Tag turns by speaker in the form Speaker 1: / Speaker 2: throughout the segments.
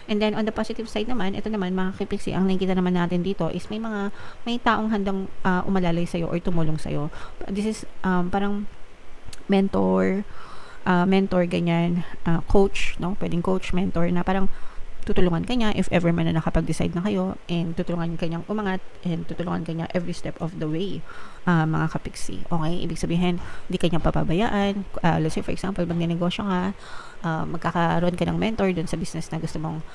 Speaker 1: And then on the positive side naman, ito naman mga kapiksi, ang nakikita naman natin dito is may taong handang umalalay sa'yo or tumulong sa'yo. This is parang mentor ganyan, coach, no? Pwedeng coach, mentor na parang tutulungan ka niya if ever man na nakapag-decide na kayo, and tutulungan ka niyang umangat, and tutulungan ka niya every step of the way, mga kapiksi. Okay? Ibig sabihin, hindi ka niya papabayaan. Let's say for example, magnenegosyo ka, magkakaroon ka ng mentor dun sa business na gusto mong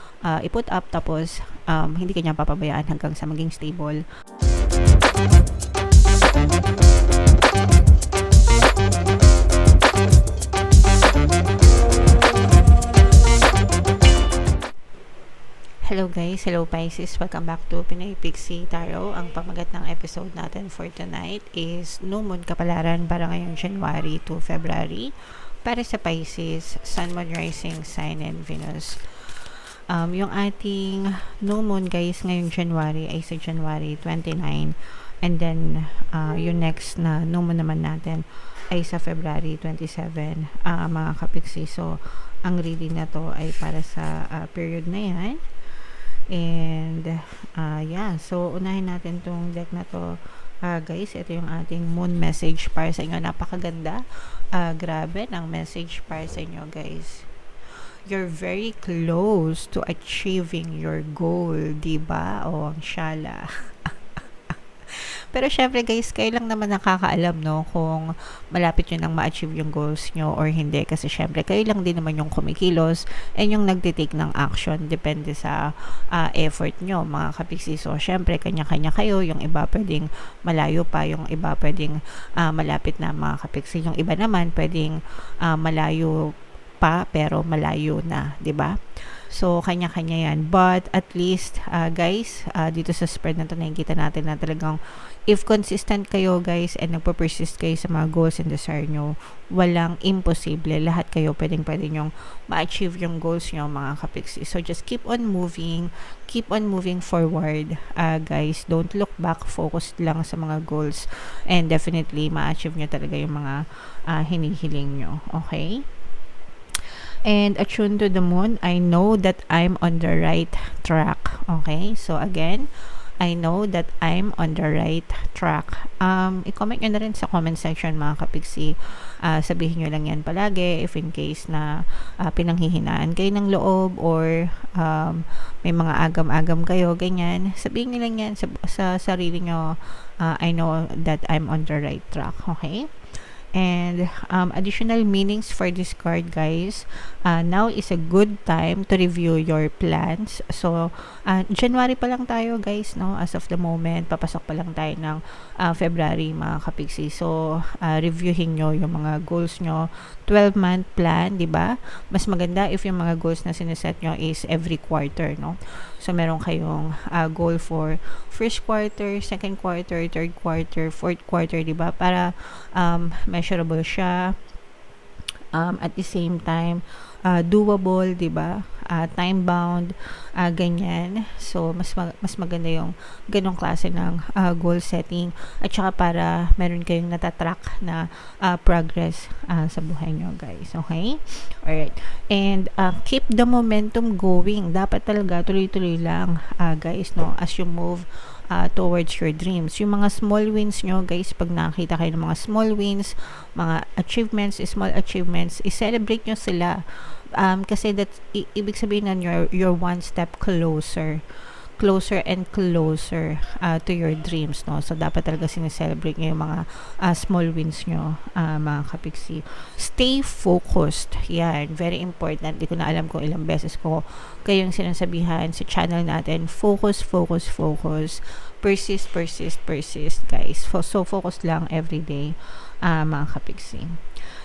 Speaker 1: i-put up, tapos hindi ka niya papabayaan hanggang sa maging stable. Hello guys, hello Pisces, welcome back to Pinoy Pixie Tarot. Ang pamagat ng episode natin for tonight is New Moon Kapalaran para ngayong January to February para sa Pisces, Sun, Moon, Rising, Sign, and Venus. Yung ating New Moon guys ngayong January ay sa January 29, and then yung next na New Moon naman natin ay sa February 27, mga kapiksi. So ang reading na to ay para sa period na yan. And so unahin natin tong deck na to, guys. Ito yung ating moon message para sa inyo. Napakaganda, grabe ng message para sa inyo guys. You're very close to achieving your goal, diba? O ang syala. Pero syempre guys, kayo lang naman nakakaalam, no, kung malapit nyo nang ma-achieve yung goals nyo or hindi. Kasi syempre, kayo lang din naman yung kumikilos and yung nagtitake ng action. Depende sa effort nyo, mga kapiksi. So syempre, kanya-kanya kayo. Yung iba pwedeng malayo pa, yung iba pwedeng malapit na, mga kapiksi. Yung iba naman pwedeng malayo pa pero malayo na, 'di ba? So, kanya-kanya yan. But, at least, guys, dito sa spread na ito, nakikita natin na talagang if consistent kayo, guys, and nagpo-persist kayo sa mga goals and desire nyo, walang imposible. Lahat kayo pwede nyong ma-achieve yung goals nyo, mga kapiksi. So, just keep on moving forward, guys. Don't look back. Focus lang sa mga goals. And definitely, ma-achieve nyo talaga yung mga hinihiling nyo. Okay? And attuned to the moon, I know that I'm on the right track. Okay? So again, I know that I'm on the right track. I-comment nyo na rin sa comment section, mga kapiksi. Sabihin nyo lang yan palagi if in case na pinanghihinaan kayo ng loob or may mga agam-agam kayo, ganyan. Sabihin nyo lang yan sa sarili nyo, I know that I'm on the right track. Okay? And additional meanings for this card, guys. Now is a good time to review your plans. So January pa lang tayo, guys, no? As of the moment, papasok pa lang tayo ng February, mga kapiksi. So reviewin nyo yung mga goals nyo. 12-month plan, di ba? Mas maganda if yung mga goals na sineset nyo is every quarter, no? So meron kayong goal for first quarter, second quarter, third quarter, fourth quarter, di ba? Para measurable siya, at the same time doable, di ba? Time bound, ganyan. So mas maganda yung ganong klase ng goal setting, at saka para meron kayong natatrack na progress sa buhay nyo, guys. Okay? Alright. And keep the momentum going. Dapat talaga tuloy-tuloy lang, guys, no, as you move towards your dreams. Yung mga small wins nyo, guys, pag nakita kayo ng mga small wins, mga achievements, small achievements, i-celebrate nyo sila. Kasi that ibig sabihin na you're one step closer and closer to your dreams, no? So dapat talaga sineselebrate nyo yung mga small wins nyo, mga kapiksi. Stay focused. Yan, very important. Di ko na alam kung ilang beses ko kayong sinasabihan sa channel natin. Focus. Persist, guys. So focus lang every day, mga kapiksi.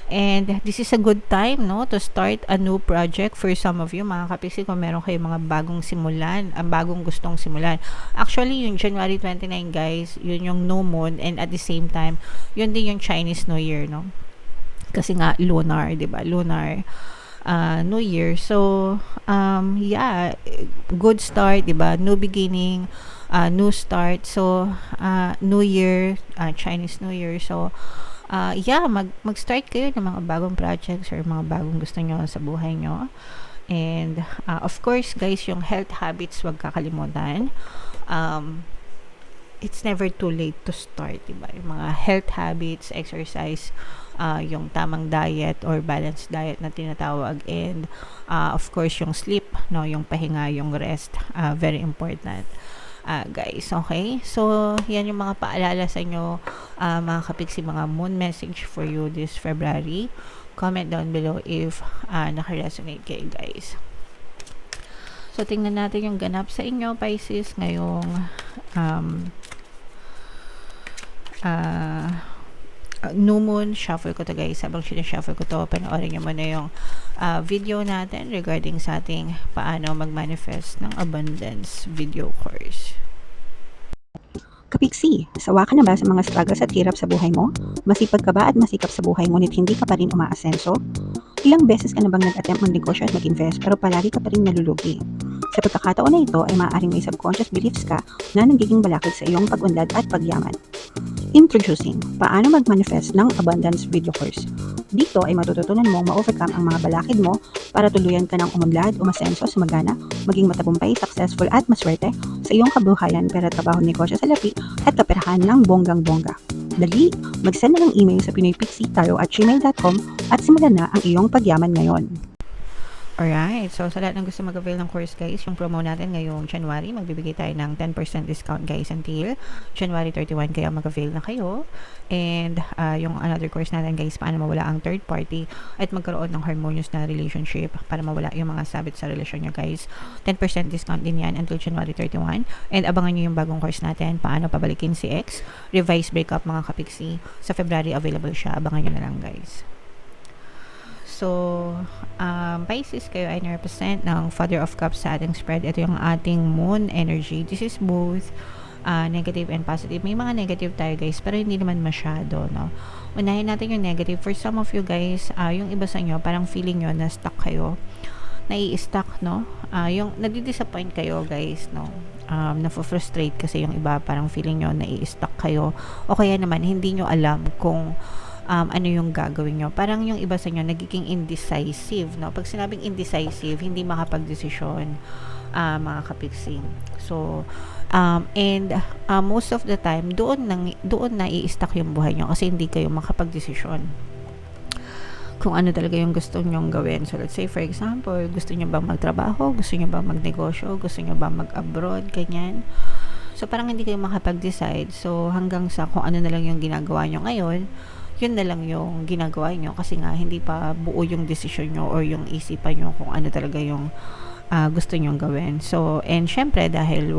Speaker 1: And this is a good time, no, to start a new project for some of you, mga kapiksi, kung meron kayong mga bagong simulan, bagong gustong simulan. Actually, yung January 29, guys, yun yung new moon, and at the same time, yun din yung Chinese New Year, no? Kasi nga, lunar, di ba? Lunar New Year. So, good start, di ba? New beginning, new start. So, New Year, Chinese New Year. So, mag-start kayo ng mga bagong projects or mga bagong gusto nyo sa buhay nyo. And of course guys, yung health habits wag kakalimutan. It's never too late to start, diba? Yung mga health habits, exercise, yung tamang diet or balanced diet na tinatawag, and of course yung sleep, no, yung pahinga, yung rest, very important. Guys, okay? So, yan yung mga paalala sa inyo, mga kapiksi, mga moon message for you this February. Comment down below if naka-resonate kayo, guys. So, tingnan natin yung ganap sa inyo, Pisces, ngayong new moon. Shuffle ko to, guys. Habang sinashuffle ko to, panoorin nyo muna yung video natin regarding sa ating paano mag-manifest ng abundance video course.
Speaker 2: Kapiksi, sawa ka na ba sa mga struggles at hirap sa buhay mo? Masipag ka ba at masikap sa buhay ngunit hindi ka pa rin umaasenso? Ilang beses ka na bang nag-attempt magnegosyo at mag-invest pero palagi ka pa rin nalulugi? Sa pagkakataon na ito ay maaaring may subconscious beliefs ka na nagiging balakid sa iyong pag-unlad at pagyaman. Introducing, paano mag-manifest ng abundance video course. Dito ay matututunan mong ma-overcome ang mga balakid mo para tuluyan ka ng umunlad, umasenso, sumagana, maging matagumpay, successful at maswerte sa iyong kabuhayan, pera, trabaho, negosyo sa lapi at kaperahan ng bonggang-bongga. Dali, mag-send na ng email sa pinoypixie@gmail.com at simulan na ang iyong pagyaman ngayon.
Speaker 1: Alright, so sa lahat ng gusto mag-avail ng course, guys, yung promo natin ngayong January, magbibigay tayo ng 10% discount, guys, until January 31, kaya mag-avail na kayo. And yung another course natin, guys, paano mawala ang third party at magkaroon ng harmonious na relationship para mawala yung mga sabit sa relasyon nyo, guys. 10% discount din yan until January 31. And abangan nyo yung bagong course natin, paano pabalikin si ex, revise breakup, mga kapiksi. Sa February available siya, abangan nyo na lang, guys. So, Pisces, kayo ay na-represent ng Father of Cups sa ating spread. Ito yung ating moon energy. This is both negative and positive. May mga negative tayo, guys, pero hindi naman masyado, no? Unahin natin yung negative. For some of you, guys, yung iba sa inyo, parang feeling nyo na stuck kayo. Nai-stuck, no? Yung nadidisappoint kayo, guys, no? Nafo-frustrate kasi yung iba, parang feeling nyo nai-stuck kayo. O kaya naman, hindi nyo alam kung ano yung gagawin nyo. Parang yung iba sa inyo nagiging indecisive, no? Pag sinabing indecisive, hindi makapag-desisyon, mga kapiksi. So, and most of the time, doon na i-stuck yung buhay nyo kasi hindi kayo makapag-desisyon kung ano talaga yung gusto nyong gawin. So, let's say, for example, gusto nyo bang magtrabaho? Gusto nyo bang magnegosyo? Gusto nyo bang mag-abroad? Ganyan. So, parang hindi kayo makapag-decide. So, hanggang sa kung ano na lang yung ginagawa nyo ngayon, yun na lang yung ginagawa nyo kasi nga hindi pa buo yung decision nyo or yung isipan nyo kung ano talaga yung gusto nyong gawin. So, and syempre dahil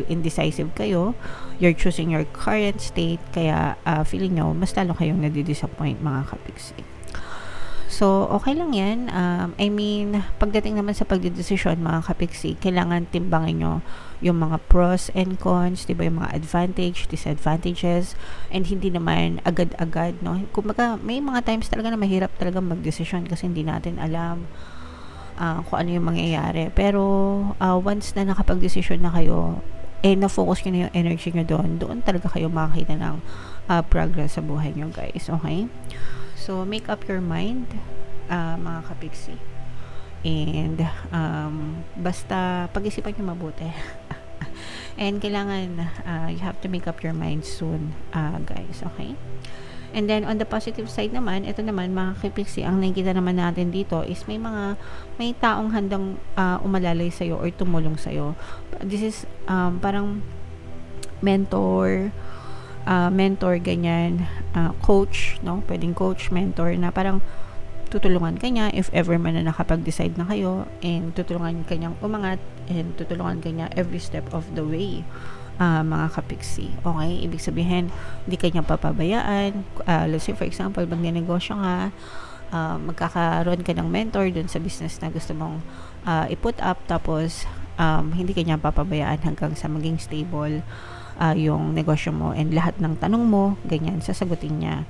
Speaker 1: indecisive kayo, you're choosing your current state, kaya feeling nyo mas lalo kayong nadidisappoint, mga kapiksi. So, okay lang yan. I mean, pagdating naman sa pagdedesisyon, mga kapiksi, kailangan timbangin nyo yung mga pros and cons, diba, yung mga advantage, disadvantages, and hindi naman agad-agad, no? Kumbaga, may mga times talaga na mahirap talaga magdesisyon kasi hindi natin alam kung ano yung mangyayari. Pero, once na nakapag-desisyon na kayo, na-focus nyo na yung energy nyo doon talaga kayo makakita ng progress sa buhay nyo, guys. Okay? So, make up your mind, mga kapiksi. And, basta pag-isipan nyo mabuti. And, kailangan, you have to make up your mind soon, guys. Okay? And then, on the positive side naman, ito naman, mga kapiksi, ang nakikita naman natin dito is may taong handang umalalay sa'yo or tumulong sa'yo. This is, parang mentor, ganyan, coach, no? Pwedeng coach, mentor, na parang tutulungan ka niya if ever man na nakapag-decide na kayo, and tutulungan ka niyang umangat, and tutulungan ka niya every step of the way, mga kapiksi. Okay? Ibig sabihin, hindi ka niya papabayaan. Let's say, for example, magnenegosyo nga, magkakaroon ka ng mentor dun sa business na gusto mong i-put up, tapos hindi ka niya papabayaan hanggang sa maging stable yung negosyo mo, and lahat ng tanong mo, ganyan, sasagutin niya.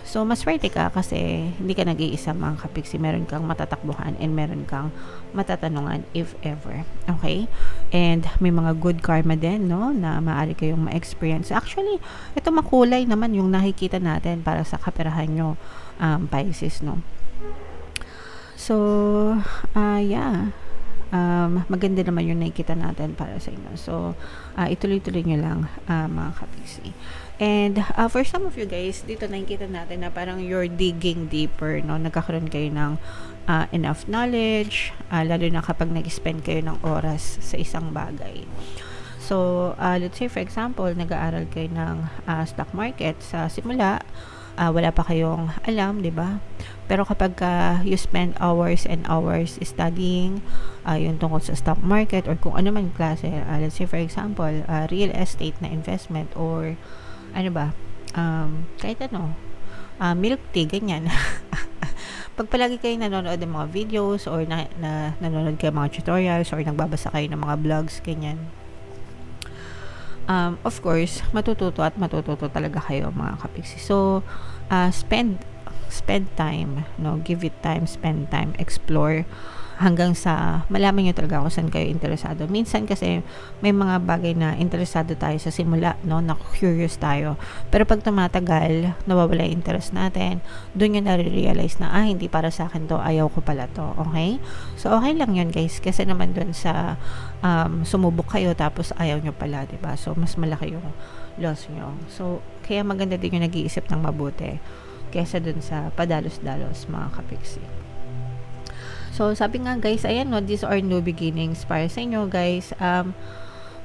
Speaker 1: So, maswerte ka kasi hindi ka nag-iisa, mga kapiksi. Meron kang matatakbuhan and meron kang matatanungan if ever. Okay? And may mga good karma din, no, na maaari kayong ma-experience. Actually, ito makulay naman yung nakikita natin para sa kaperahan nyo, Pisces, no. So, yeah. Maganda naman yung nakikita natin para sa inyo. So, ituloy-tuloy nyo lang, mga kapiksi. And for some of you guys, dito nakikita natin na parang you're digging deeper, no? Nagkakaroon kayo ng enough knowledge, lalo na kapag nag-spend kayo ng oras sa isang bagay. So, let's say for example, nag-aaral kayo ng stock market sa simula, wala pa kayong alam, di ba? Pero kapag you spend hours and hours studying yung tungkol sa stock market or kung ano man klase, let's say for example, real estate na investment or ano ba, kahit ano, milk tea, ganyan. Pag palagi kayo nanonood ng mga videos or nanonood kayo ng mga tutorials or nagbabasa kayo ng mga vlogs, ganyan, of course, matututo talaga kayo, mga kapiksi. So, spend time, no? Give it time, spend time, explore hanggang sa malaman nyo talaga kung saan kayo interesado. Minsan kasi may mga bagay na interesado tayo sa simula, no? Na curious tayo. Pero pag tumatagal, nawawala yung interest natin, doon nyo nare-realize na, hindi para sa akin to, ayaw ko pala to. Okay? So, okay lang yun, guys. Kasi naman doon sa sumubok kayo tapos ayaw nyo pala, diba? So, mas malaki yung loss nyo. So, kaya maganda din yung nag-iisip ng mabuti kesa dun sa padalos-dalos, mga kapiksi. So, sabi nga guys, ayan no, these are new beginnings para sa inyo guys.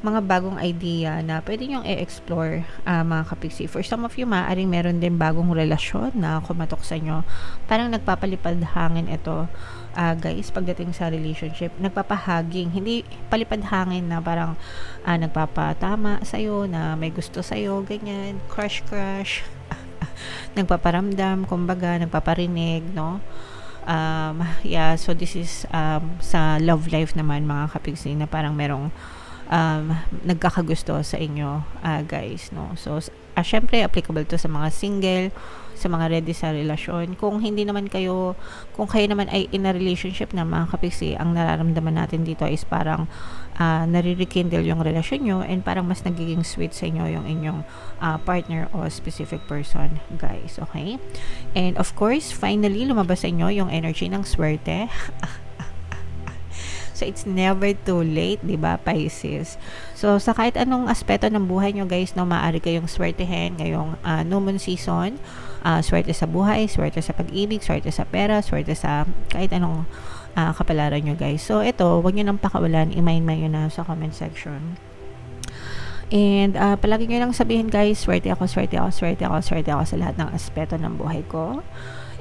Speaker 1: Mga bagong idea na pwede nyong i-explore, mga kapiksi. For some of you, maaaring meron din bagong relasyon na kumatok sa inyo. Parang nagpapalipad hangin ito, guys, pagdating sa relationship. Nagpapahaging, hindi palipad hangin na parang nagpapatama sa'yo, na may gusto sa'yo, ganyan, crush. Nagpaparamdam, kumbaga, nagpaparinig, no? Yeah, so this is sa love life naman, mga kapiksi, na parang merong nagkakagusto sa inyo, guys, no? So, syempre, applicable to sa mga single, sa mga ready sa relasyon. Kung kayo naman ay in a relationship na, mga kapiksi, ang nararamdaman natin dito is parang nare-rekindle yung relasyon nyo and parang mas nagiging sweet sa inyo yung inyong partner o specific person, guys, okay? And of course, finally, lumabas sa inyo yung energy ng swerte. So, it's never too late, di ba, Pisces? So, sa kahit anong aspeto ng buhay nyo, guys, no, maaari kayong swertehin ngayong new moon season. Swerte sa buhay, swerte sa pag-ibig, swerte sa pera, swerte sa kahit anong kapalaran nyo, guys. So, ito, huwag nyo nang pakawalan, i-mind nyo na sa comment section. And palagi nyo lang sabihin, guys, swerte ako sa lahat ng aspeto ng buhay ko.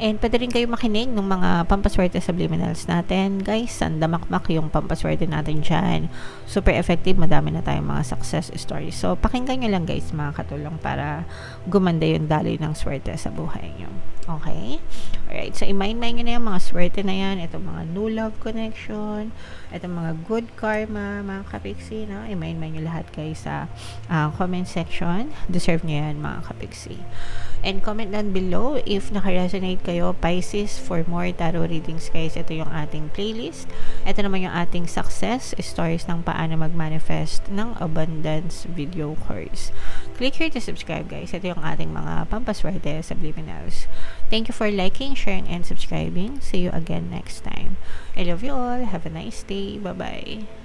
Speaker 1: And pwede rin kayo makinig ng mga pampaswerte subliminals natin, guys. Sandamakmak yung pampaswerte natin dyan. Super effective, madami na tayong mga success stories. So, pakinggan nyo lang, guys, mga katulong, para gumanda yung daloy ng swerte sa buhay nyo. Okay? Alright, so i-mind nyo na yung mga swerte na yan. Itong mga new love connection, itong mga good karma, mga kapiksi, no? I-mind nyo lahat, guys, sa comment section. Deserve nyo yan, mga kapiksi. And comment down below if naka-resonate kayo, Pisces, for more tarot readings, guys. Ito yung ating playlist. Ito naman yung ating success stories ng paano mag-manifest ng abundance video course. Click here to subscribe, guys. Ito yung ating mga pampaswerte subliminals. Thank you for liking, sharing, and subscribing. See you again next time. I love you all. Have a nice day. Bye-bye.